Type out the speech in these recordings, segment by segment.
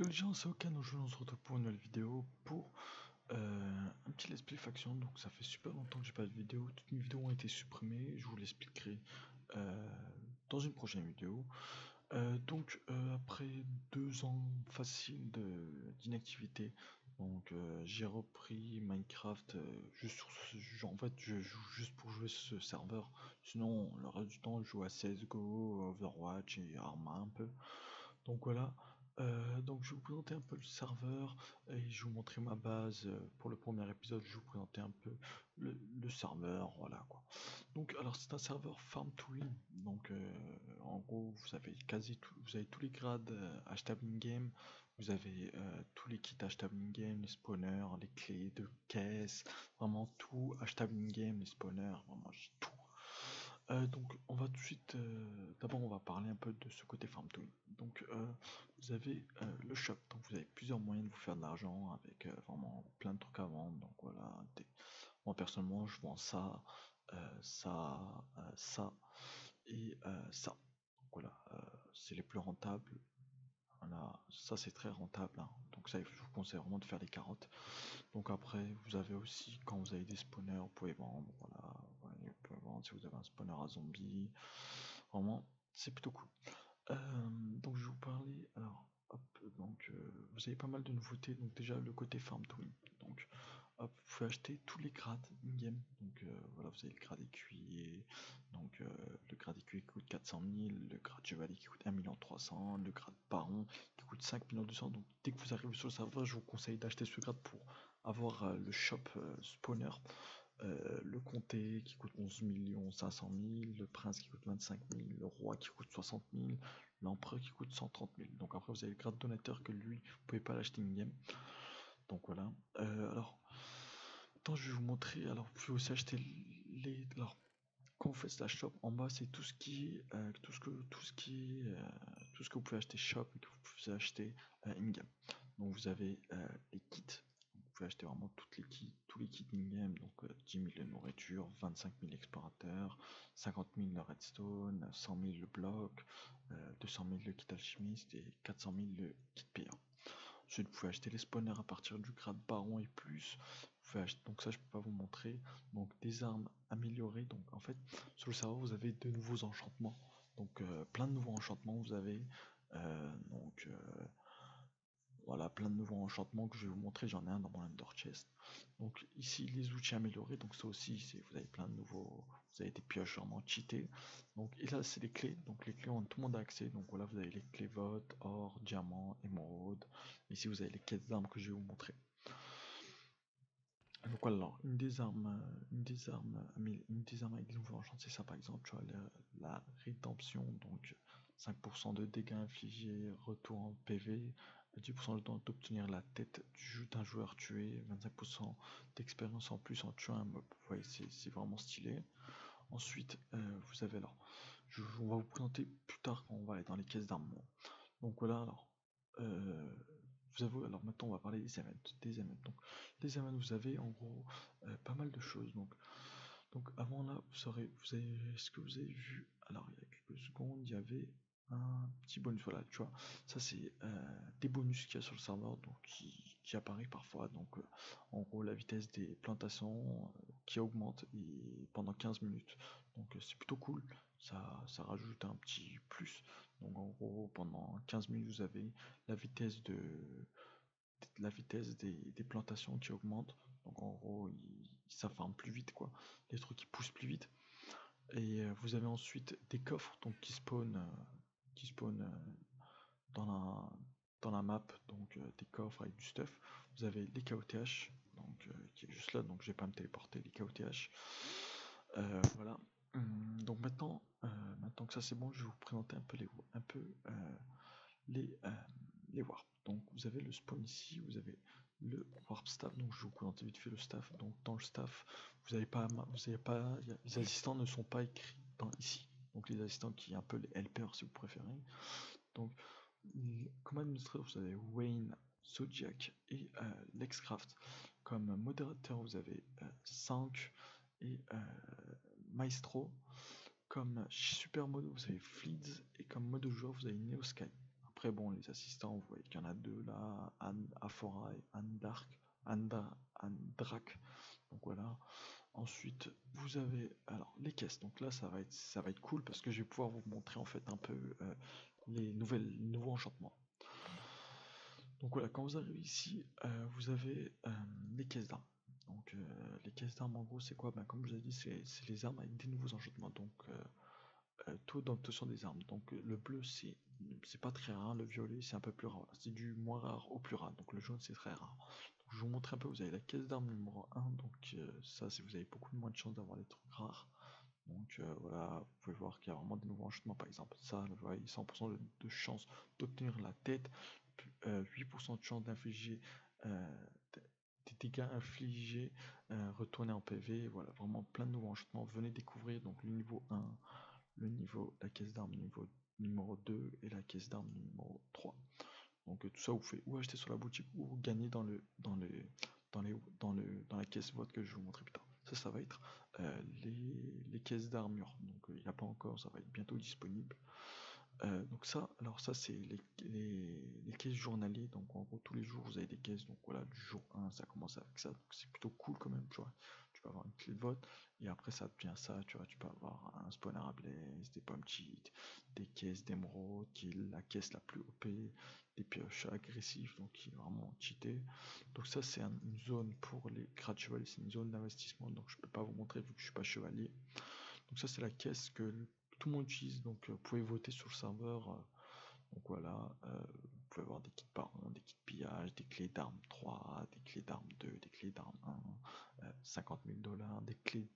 Yo les gens, c'est Okan, aujourd'hui on se retrouve pour une nouvelle vidéo pour un petit let's play faction. Donc ça fait super longtemps que j'ai pas de vidéo, toutes mes vidéos ont été supprimées, je vous l'expliquerai euh, dans une prochaine vidéo. Après 2 ans faciles d'inactivité, j'ai repris Minecraft juste sur en fait je joue juste pour jouer sur ce serveur, sinon le reste du temps je joue à CSGO, Overwatch et Arma un peu. Donc voilà. Je vais vous présenter un peu le serveur et je vais vous montrer ma base. Pour le premier épisode, je vais vous présenter un peu le serveur, voilà quoi. Donc alors c'est un serveur farm to win. En gros, vous avez quasi tout, vous avez tous les grades achetables in-game, vous avez tous les kits achetables in-game, les spawners, les clés de caisse, vraiment tout achetable in-game, les spawners, vraiment j'ai tout. On va tout de suite, d'abord on va parler un peu de ce côté farm to win. Vous avez le shop, donc vous avez plusieurs moyens de vous faire de l'argent avec vraiment plein de trucs à vendre. Donc voilà, moi personnellement je vends ça, ça et ça. Donc voilà, c'est les plus rentables. Voilà, ça c'est très rentable, hein. Donc ça, je vous conseille vraiment de faire les carottes. Donc après, vous avez aussi, quand vous avez des spawners, vous pouvez vendre, voilà, vous pouvez vendre si vous avez un spawner à zombie, vraiment, c'est plutôt cool. Je vais vous parler, alors, hop, vous avez pas mal de nouveautés, donc déjà le côté farm to win, donc, hop, vous pouvez acheter tous les grades in-game, voilà, vous avez le grade écuyer, le grade écuyer qui coûte 400 000, le grade chevalier qui coûte 1 300 000, le grade baron qui coûte 5 200 000, donc dès que vous arrivez sur le serveur, je vous conseille d'acheter ce grade pour avoir le shop spawner, le comté qui coûte 11 500 000, le prince qui coûte 25 000, le roi qui coûte 60 000, l'empereur qui coûte 130 000. Donc après vous avez le grade donateur que lui, vous pouvez pas l'acheter in-game. Donc voilà. Attends, je vais vous montrer. Alors vous pouvez aussi acheter les. Alors quand vous faites la shop, en bas c'est tout ce qui est, tout ce que vous pouvez acheter shop et que vous pouvez acheter in-game. Donc vous avez les kits. Vous pouvez acheter vraiment tous les kits in-game, 10 000 de nourriture, 25 000 explorateurs, 50 000 le redstone, 100 000 le bloc, 200 000 le kit alchimiste et 400 000 le kit payant. Ensuite, vous pouvez acheter les spawners à partir du grade baron et plus. Donc ça, je peux pas vous montrer. Donc des armes améliorées. Donc en fait, sur le serveur, vous avez de nouveaux enchantements. Plein de nouveaux enchantements. Vous avez euh, donc euh, voilà, plein de nouveaux enchantements que je vais vous montrer. J'en ai un dans mon Ender Chest. Donc ici, les outils améliorés. Donc ça aussi, vous avez plein de nouveaux. Vous avez des pioches vraiment cheatées. Et là, c'est les clés. Donc les clés, tout le monde a accès. Donc voilà, vous avez les clés vote, or, diamant, émeraude. Ici, vous avez les quêtes d'armes que je vais vous montrer. Donc voilà, alors, une des armes avec des nouveaux enchantements, c'est ça par exemple, tu vois, la rédemption, donc 5% de dégâts infligés, retour en PV, 10% de temps d'obtenir la tête d'un joueur tué, 25% d'expérience en plus en tuant un mob. Vous voyez, c'est vraiment stylé. Ensuite, vous avez alors, on va vous présenter plus tard quand on va aller dans les caisses d'armes. Donc voilà, alors, euh, alors maintenant on va parler des events. Les events, vous avez en gros pas mal de choses. Avant là, ce que vous avez vu, alors il y a quelques secondes, il y avait un petit bonus, voilà, tu vois, ça c'est des bonus qu'il y a sur le serveur, qui apparaît parfois, en gros la vitesse des plantations qui augmente pendant 15 minutes, c'est plutôt cool, ça rajoute un petit plus, donc en gros pendant 15 minutes vous avez la vitesse des plantations qui augmente, donc en gros ça farme plus vite quoi, les trucs qui poussent plus vite. Et vous avez ensuite des coffres qui spawnent dans la map, des coffres avec du stuff. Vous avez les KOTH, qui est juste là, donc je vais pas me téléporter, les KOTH. Voilà. Maintenant que ça c'est bon, je vais vous présenter les, euh, les warps. Donc vous avez le spawn ici, vous avez le warp staff, donc je vais vous présenter vite fait le staff. Donc dans le staff, les assistants ne sont pas écrits ici. Donc les assistants qui est un peu les helpers si vous préférez. Donc comme administrateur vous avez Wayne, Zodiac et Lexcraft. Comme modérateur vous avez Sank et Maestro. Comme super mode vous avez Fleeds et comme mode joueur vous avez Neosky. après bon les assistants, vous voyez qu'il y en a deux là, Aphora et Andrak. Donc voilà. Ensuite, vous avez alors les caisses. Donc là, ça va être cool parce que je vais pouvoir vous montrer en fait un peu les nouveaux enchantements. Donc voilà, quand vous arrivez ici, vous avez les caisses d'armes. Donc les caisses d'armes, en gros, c'est quoi? Ben, comme je vous ai dit, c'est les armes avec des nouveaux enchantements. Donc taux d'obtention des armes. Donc le bleu, c'est pas très rare. Le violet, c'est un peu plus rare. C'est du moins rare au plus rare. Donc le jaune, c'est très rare. Je vous montre un peu, vous avez la caisse d'armes numéro 1, donc ça c'est vous avez beaucoup moins de chances d'avoir les trucs rares. Donc voilà, vous pouvez voir qu'il y a vraiment des nouveaux enchantements par exemple. Ça, vous voyez, 100% de chance d'obtenir la tête, 8% de chance d'infliger des dégâts infligés, retourner en PV, voilà, vraiment plein de nouveaux enchantements. Venez découvrir donc le niveau 1, la caisse d'armes numéro 2 et la caisse d'armes numéro 3. Donc tout ça vous pouvez ou acheter sur la boutique ou gagner dans la caisse vote que je vais vous montrer plus tard. Ça va être les caisses d'armure. Donc il n'y a pas encore, ça va être bientôt disponible. Donc ça, alors ça c'est les caisses journaliers. Donc en gros tous les jours vous avez des caisses. Donc voilà, du jour 1 ça commence avec ça. Donc c'est plutôt cool quand même, tu vois. Tu peux avoir une clé de vote et après ça devient ça, tu vois. Tu peux avoir un spawner à blaze, des pommes cheat, des caisses d'émeraude qui est la caisse la plus OP, des pioches agressives donc qui est vraiment cheaté. Donc ça c'est une zone pour les grades chevaliers, c'est une zone d'investissement donc je peux pas vous montrer vu que je suis pas chevalier. Donc ça c'est la caisse que tout le monde utilise, donc vous pouvez voter sur le serveur. Donc voilà, vous pouvez avoir des kits baron, des kits pillage, des clés d'armes 3, des clés d'armes 2, des clés d'armes 1, 50 000 $, des clés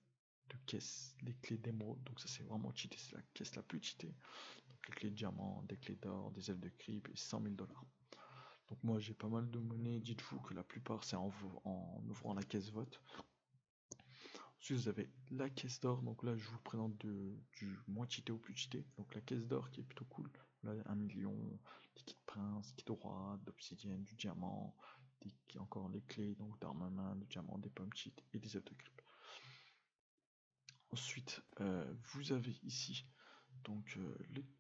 de caisse, des clés d'émeraude. Donc ça c'est vraiment cheaté, c'est la caisse la plus cheatée. Donc les clés de diamant, des clés d'or, des ailes de creep et 100 000 $. Donc moi j'ai pas mal de monnaie, dites-vous que la plupart c'est en ouvrant la caisse vote. Ensuite, vous avez la caisse d'or. Donc là, je vous présente du moins cheaté au plus cheaté. Donc la caisse d'or qui est plutôt cool. Là, 1 million, des kits prince, kits roi, d'obsidienne, du diamant, encore les clés, donc d'armes à main, du diamant, des pommes cheat et des œufs de grip. Ensuite, vous avez ici donc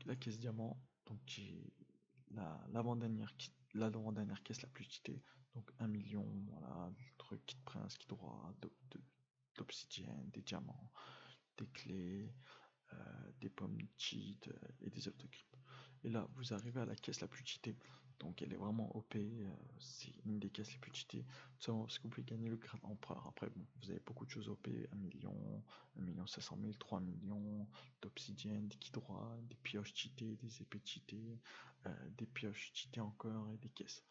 la caisse diamant, donc qui est l'avant-dernière caisse la plus cheatée. Donc 1 million, voilà, truc kit prince, kit roi, d'obsidienne, des diamants, des clés, des pommes cheat et des œufs de grip. Et là, vous arrivez à la caisse la plus cheatée. Donc elle est vraiment OP, c'est une des caisses les plus cheatées, tout simplement parce que vous pouvez gagner le grade empereur. Après, bon, vous avez beaucoup de choses OP, 1 million, 1 million 500 000, 3 millions d'obsidienne, des kits droits, des pioches cheatées, des épées cheatées, des pioches cheatées encore et des caisses.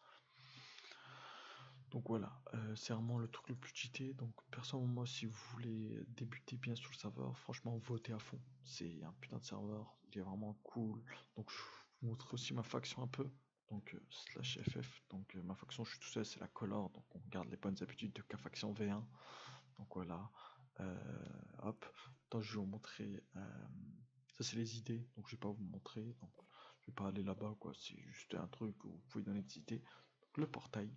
Donc voilà, c'est vraiment le truc le plus cheaté. Donc personnellement, si vous voulez débuter bien sur le serveur, franchement, votez à fond. C'est un putain de serveur, il est vraiment cool. Donc je vous montre aussi ma faction un peu. Donc slash FF. Donc ma faction, je suis tout seul, c'est la color. Donc on garde les bonnes habitudes de K faction V1. Donc voilà, hop. Donc je vais vous montrer. Ça c'est les idées. Donc je vais pas vous montrer. Donc je vais pas aller là-bas quoi. C'est juste un truc où vous pouvez donner des idées. Donc le portail.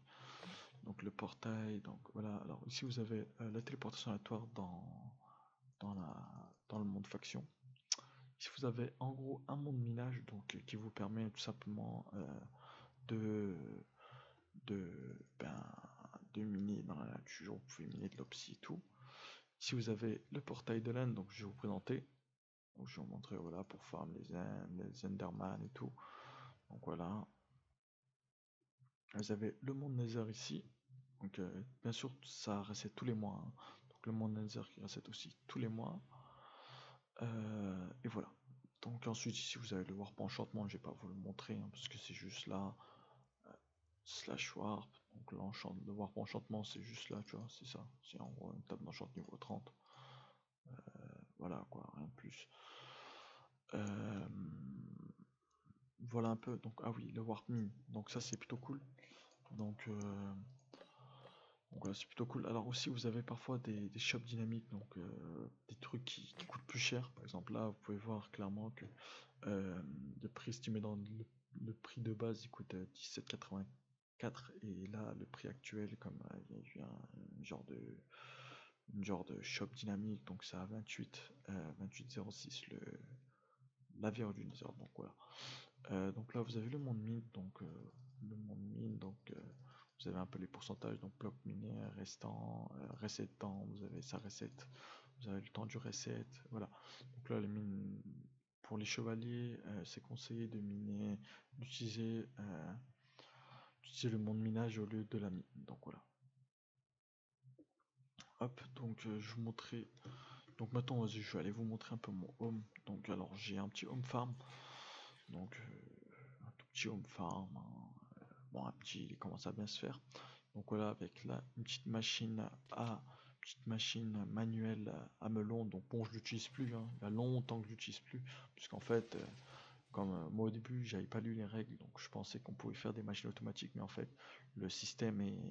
Donc le portail, donc voilà. Alors ici vous avez la téléportation aléatoire dans le monde faction. Ici vous avez en gros un monde minage donc qui vous permet tout simplement de de ben, de miner dans la nature. Vous pouvez miner de l'opsie et tout. Ici vous avez le portail de l'Inde, donc je vais vous présenter. Donc, je vais vous montrer voilà pour farm les Enderman et tout. Donc voilà. Vous avez le monde Nether ici. Donc bien sûr ça reset tous les mois. Hein. Donc le monde Nether qui reset aussi tous les mois. Et voilà. Donc ensuite ici vous avez le warp enchantement, je vais pas vous le montrer hein, parce que c'est juste là. Slash warp. Donc le warp enchantement c'est juste là, tu vois, c'est ça. C'est en gros une table d'enchant niveau 30. Voilà quoi, rien de plus. Voilà un peu. Donc ah oui, le warp mine. Donc ça c'est plutôt cool. Donc voilà, c'est plutôt cool. Alors aussi, vous avez parfois des shops dynamiques, donc des trucs qui coûtent plus cher. Par exemple, là, vous pouvez voir clairement que le prix estimé dans le prix de base, il coûte 17,84 et là, le prix actuel, comme il y a eu une genre de shop dynamique, donc c'est à 28,06 la verre du Nether. Donc voilà. Donc là, vous avez le monde mine, vous avez un peu les pourcentages, donc bloc miné, restant, reset temps, vous avez sa reset, vous avez le temps du reset, voilà. Donc là, les mines, pour les chevaliers, c'est conseillé de miner, d'utiliser le monde minage au lieu de la mine, donc voilà. Hop, donc je vous montrer. Donc maintenant, vas-y, je vais aller vous montrer un peu mon home. Donc alors, j'ai un petit home farm, donc un tout petit home farm, hein. Bon, un petit, il commence à bien se faire. Donc voilà, avec là, une petite machine manuelle à melon. Donc bon, je l'utilise plus, hein. Il y a longtemps que je l'utilise plus, puisqu'en fait, comme moi au début, j'avais pas lu les règles, donc je pensais qu'on pouvait faire des machines automatiques, mais en fait, le système est,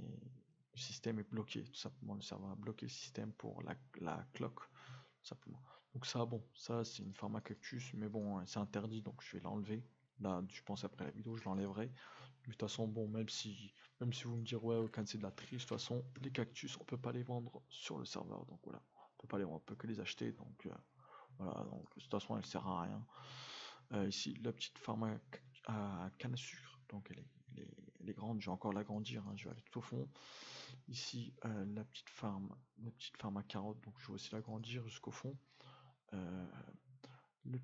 le système est bloqué, tout simplement. Le serveur a bloqué le système pour la clock, tout simplement. Donc ça, bon, ça c'est une pharma cactus, mais bon, c'est interdit, donc je vais l'enlever. Là, je pense après la vidéo, je l'enlèverai. De toute façon, bon, même si vous me direz, ouais, aucun c'est de la triche, de toute façon, les cactus, on peut pas les vendre sur le serveur, donc voilà. On peut pas les vendre, on peut que les acheter, donc voilà, donc de toute façon, elle sert à rien. Ici, la petite farm à canne à sucre, donc elle est grande, je vais encore l'agrandir, hein, je vais aller tout au fond. Ici, la petite farm à carottes, donc je vais aussi l'agrandir jusqu'au fond. Euh, la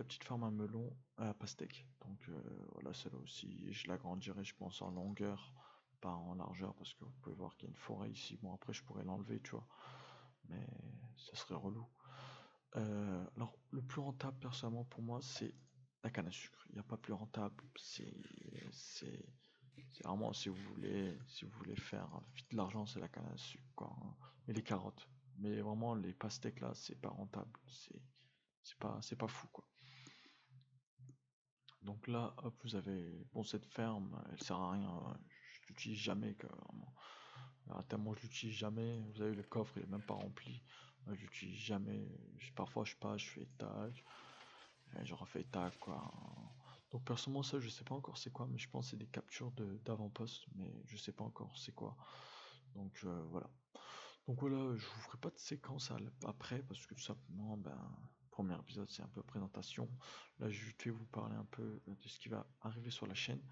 petite farm à melon à pastèque, donc voilà, celle-là aussi, je l'agrandirai, je pense, en longueur, pas en largeur, parce que vous pouvez voir qu'il y a une forêt ici. Bon, après, je pourrais l'enlever, tu vois, mais ça serait relou. Alors, le plus rentable, personnellement, pour moi, c'est la canne à sucre. Il n'y a pas plus rentable. C'est vraiment, si vous voulez faire vite de l'argent, c'est la canne à sucre, quoi, hein. Et les carottes. Mais vraiment, les pastèques là, c'est pas rentable. C'est pas fou, quoi. Donc là, hop, vous avez, bon, cette ferme, elle sert à rien, hein. Je l'utilise jamais, vraiment. Tellement je l'utilise jamais. Vous avez le coffre, il est même pas rempli. Je l'utilise jamais. Parfois, je passe, je fais étage. Et je refais tac, quoi. Donc personnellement, ça, je sais pas encore c'est quoi, mais je pense que c'est des captures d'avant-poste, mais je sais pas encore c'est quoi. Donc voilà. Donc voilà, je vous ferai pas de séquence après, parce que tout simplement, ben, premier épisode, c'est un peu présentation. Là, je vais vous parler un peu de ce qui va arriver sur la chaîne.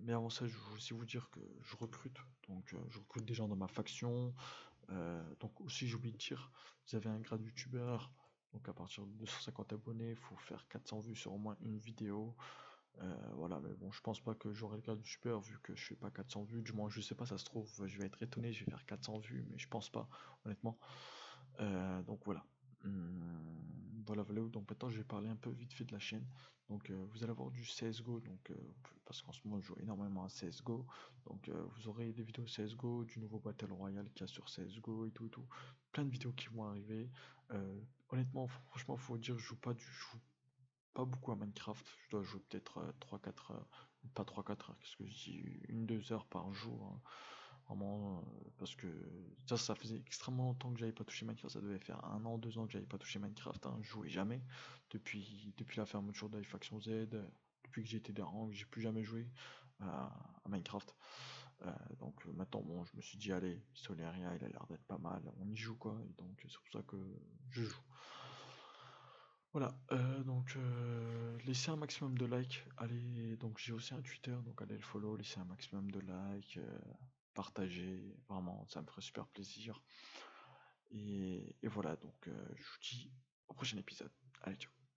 Mais avant ça, je veux aussi vous dire que je recrute. Donc je recrute des gens dans ma faction. Donc aussi, j'ai oublié de dire, vous avez un grade youtubeur. Donc à partir de 250 abonnés, il faut faire 400 vues sur au moins une vidéo. Voilà, mais bon, je pense pas que j'aurai le grade youtubeur vu que je fais pas 400 vues. Du moins, je sais pas, ça se trouve, je vais être étonné, je vais faire 400 vues, mais je pense pas, honnêtement. Donc voilà. Voilà. Donc maintenant, je vais parler un peu vite fait de la chaîne. Donc vous allez avoir du CSGO, donc, parce qu'en ce moment, je joue énormément à CSGO. Donc vous aurez des vidéos CSGO, du nouveau Battle Royale qu'il y a sur CSGO et tout, et tout. Plein de vidéos qui vont arriver. Honnêtement, franchement, faut dire, je joue pas beaucoup à Minecraft. Je dois jouer peut-être 3-4 heures. Pas 3-4 heures, qu'est-ce que je dis? 1-2 heures par jour, hein. Vraiment, parce que ça faisait extrêmement longtemps que j'avais pas touché Minecraft. Ça devait faire 1 an, 2 ans que j'avais pas touché Minecraft, hein. Je jouais jamais. Depuis la fermeture de Faction Z, depuis que j'ai été des rangs, j'ai plus jamais joué à Minecraft. Donc maintenant, bon, je me suis dit, allez, Soleria, il a l'air d'être pas mal. On y joue, quoi. Et donc c'est pour ça que je joue. Voilà, donc laissez un maximum de likes. Allez, donc j'ai aussi un Twitter, donc allez le follow, laissez un maximum de likes, partagez, vraiment, ça me ferait super plaisir. Et voilà, donc je vous dis au prochain épisode. Allez, ciao.